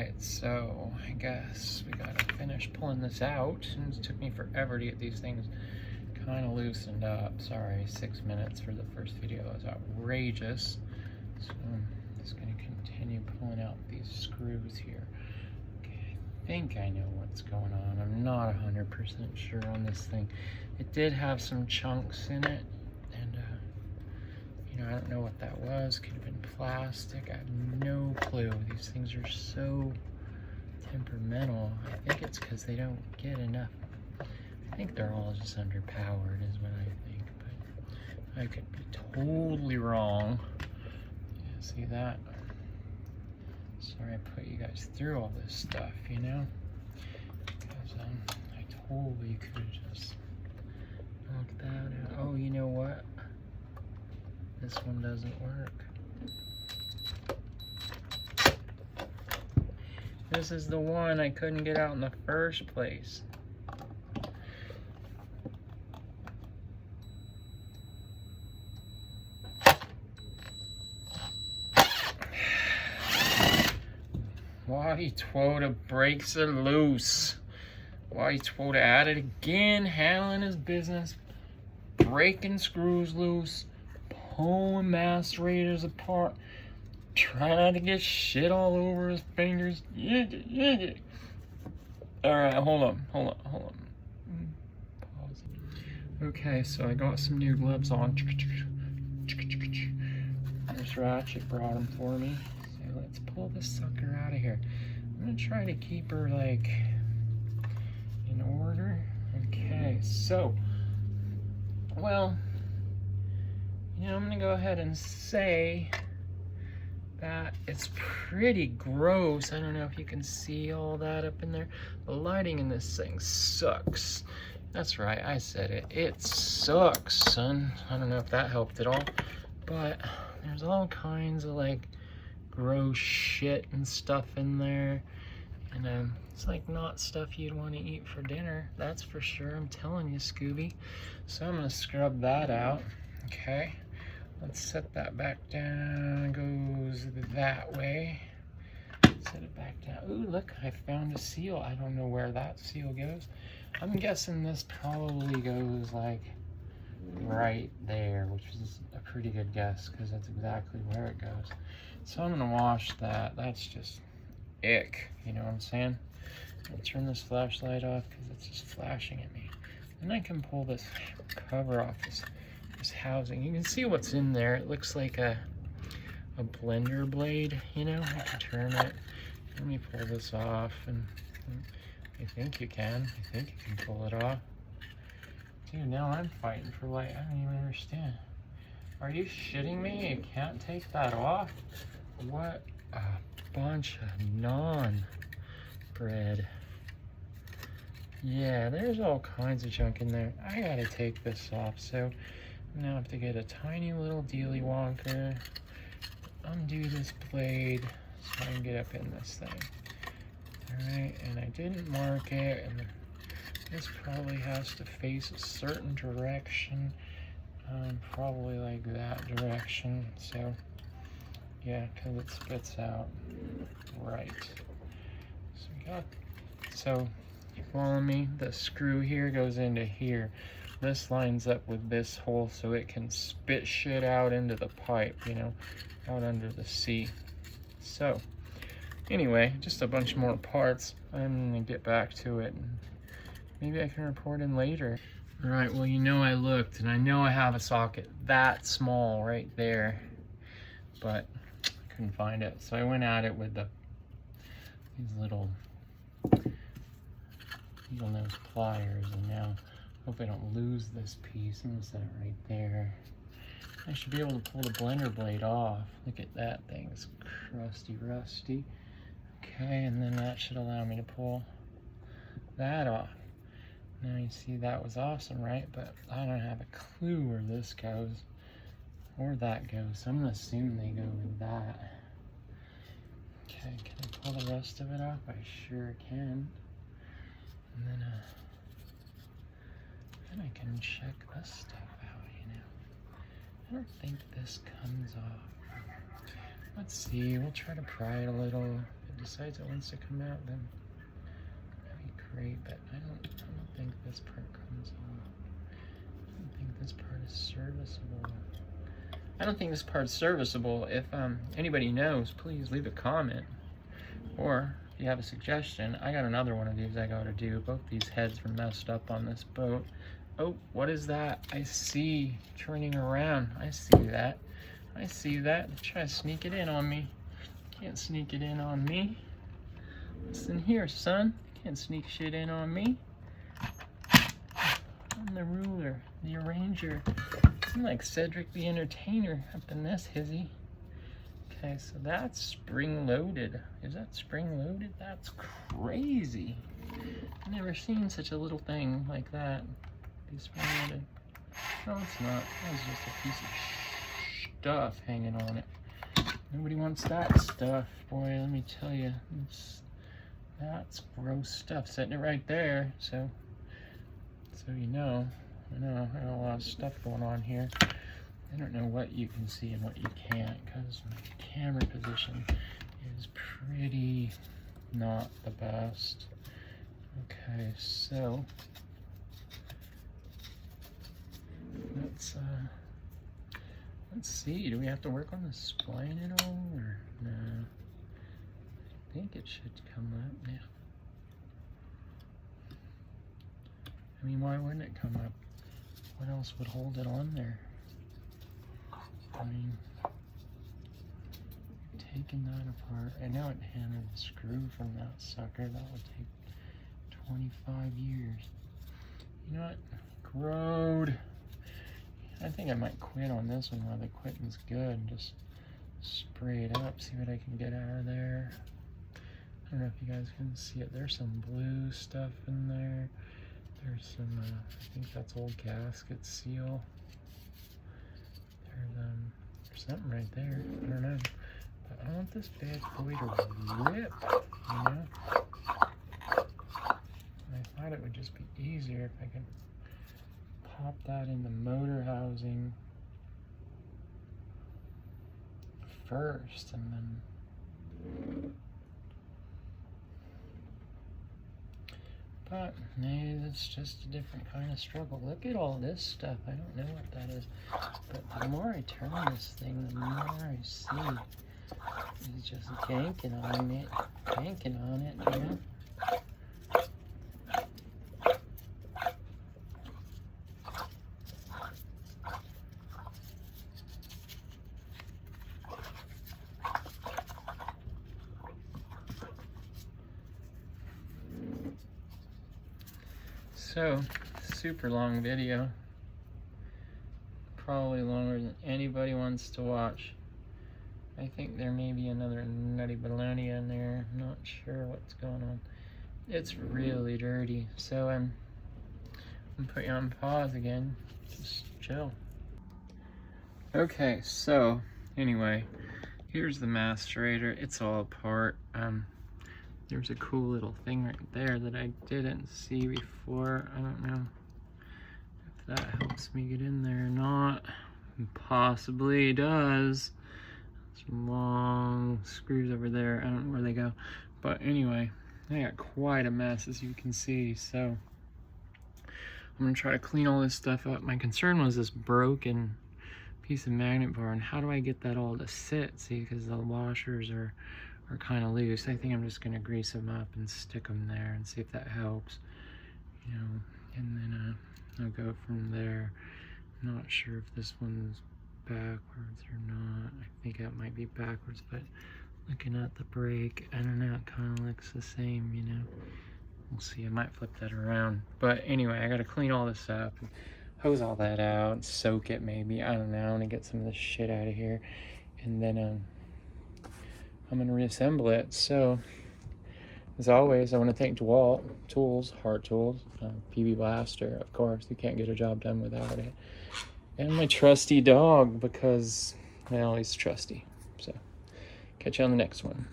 Alright, so I guess we gotta finish pulling this out. And it took me forever to get these things kind of loosened up. Sorry, 6 minutes for the first video. That was outrageous. So I'm just gonna continue pulling out these screws here. Okay, I think I know what's going on. I'm not 100% sure on this thing. It did have some chunks in it, and you know, I don't know what that was. Could have been plastic. I have no clue. These things are so temperamental. I think it's because they don't get enough. I think they're all just underpowered is what I think, but I could be totally wrong. Yeah, see that? Sorry I put you guys through all this stuff, you know? Because I totally could have just knocked that out. Oh, you know what? This one doesn't work. This is the one I couldn't get out in the first place. Waddy Twota brakes are loose. Waddy Twota at it again, handling his business, breaking screws loose, pulling macerators apart, trying not to get shit all over his fingers. Alright, hold on. Pause. Okay, so I got some new gloves on. This Ratchet brought them for me. So let's pull this sucker out of here. I'm gonna try to keep her like in order. Okay, so, well, you know, I'm gonna go ahead and say that it's pretty gross. I don't know if you can see all that up in there. The lighting in this thing sucks. That's right, I said it. It sucks, son. I don't know if that helped at all, but there's all kinds of like gross shit and stuff in there. And it's like not stuff you'd want to eat for dinner. That's for sure. I'm telling you, Scooby. So I'm gonna scrub that out. Okay. Let's set that back down. It goes that way. Set it back down. Ooh, look, I found a seal. I don't know where that seal goes. I'm guessing this probably goes like right there, which is a pretty good guess because that's exactly where it goes. So I'm gonna wash that. That's just ick, you know what I'm saying? I'll turn this flashlight off because it's just flashing at me. And I can pull this cover off this housing. You can see what's in there. It looks like a blender blade, you know? I can turn it. Let me pull this off, and I think you can. I think you can pull it off. Dude, now I'm fighting for light. I don't even understand. Are you shitting me? You can't take that off? What a bunch of non-bread. Yeah, there's all kinds of junk in there. I gotta take this off, so now I have to get a tiny little dealy wonker, undo this blade so I can get up in this thing. Alright, and I didn't mark it, and this probably has to face a certain direction, probably like that direction, so yeah, because it spits out right. So we got, so you follow me? The screw here goes into here. This lines up with this hole so it can spit shit out into the pipe, you know, out under the seat. So, anyway, just a bunch more parts. I'm gonna get back to it, and maybe I can report in later. All right, well, you know I looked, and I know I have a socket that small right there, but I couldn't find it. So I went at it with these little needle nose pliers, and now hope I don't lose this piece. I'm gonna set it right there. I should be able to pull the blender blade off. Look at that thing, it's crusty rusty. Okay, and then that should allow me to pull that off. Now you see that was awesome, right? But I don't have a clue where this goes or that goes. So I'm gonna assume they go with that. Okay, can I pull the rest of it off? I sure can. And then I can check this stuff out, you know. I don't think this comes off. Let's see, we'll try to pry it a little. If it decides it wants to come out, then that'd be great. But I don't think this part comes off. I don't think this part is serviceable. I don't think this part's serviceable. If anybody knows, please leave a comment. Or if you have a suggestion, I got another one of these I gotta do. Both these heads were messed up on this boat. Oh, what is that? I see turning around. I see that. I see that. Try to sneak it in on me. Can't sneak it in on me. Listen here, son. Can't sneak shit in on me. I'm the ruler, the arranger. I'm like Cedric the Entertainer up in this hizzy. Okay, so that's spring-loaded. Is that spring-loaded? That's crazy. I've never seen such a little thing like that. Be spring-loaded. No, it's not. That was just a piece of stuff hanging on it. Nobody wants that stuff. Boy, let me tell you. That's gross stuff. Setting it right there, so you know. I know I got a lot of stuff going on here. I don't know what you can see and what you can't because my camera position is pretty not the best. Okay, so let's see. Do we have to work on the spline at all, or no? I think it should come up now. I mean, why wouldn't it come up? What else would hold it on there? I mean, taking that apart. I know it hammered the screw from that sucker. That would take 25 years. You know what? Grode. I think I might quit on this one while the quitting's good and just spray it up, see what I can get out of there. I don't know if you guys can see it. There's some blue stuff in there. There's some, I think that's old gasket seal. There's something right there. I don't know. But I want this bad boy to rip, you know? I thought it would just be easier if I could pop that in the motor housing first and then... But maybe it's just a different kind of struggle. Look at all this stuff. I don't know what that is. But the more I turn this thing, the more I see it's just yanking on it, you know? So, super long video. Probably longer than anybody wants to watch. I think there may be another nutty baloney in there. I'm not sure what's going on. It's really dirty. So I'm putting you on pause again. Just chill. Okay, so anyway, here's the macerator. It's all apart. There's a cool little thing right there that I didn't see before. I don't know if that helps me get in there or not. Possibly does. Some long screws over there. I don't know where they go. But anyway, I got quite a mess, as you can see. So I'm going to try to clean all this stuff up. My concern was this broken piece of magnet bar, and how do I get that all to sit? See, because the washers are kind of loose. I think I'm just going to grease them up and stick them there and see if that helps, you know, and then I'll go from there. I'm not sure if this one's backwards or not. I think it might be backwards, but looking at the brake, I don't know, it kind of looks the same, you know. We'll see. I might flip that around, but anyway, I got to clean all this up and hose all that out, soak it maybe, I don't know. I want to get some of this shit out of here, and then I'm going to reassemble it. So, as always, I want to thank DeWalt Tools, Heart Tools, PB Blaster, of course. You can't get a job done without it. And my trusty dog, because, well, he's trusty. So, catch you on the next one.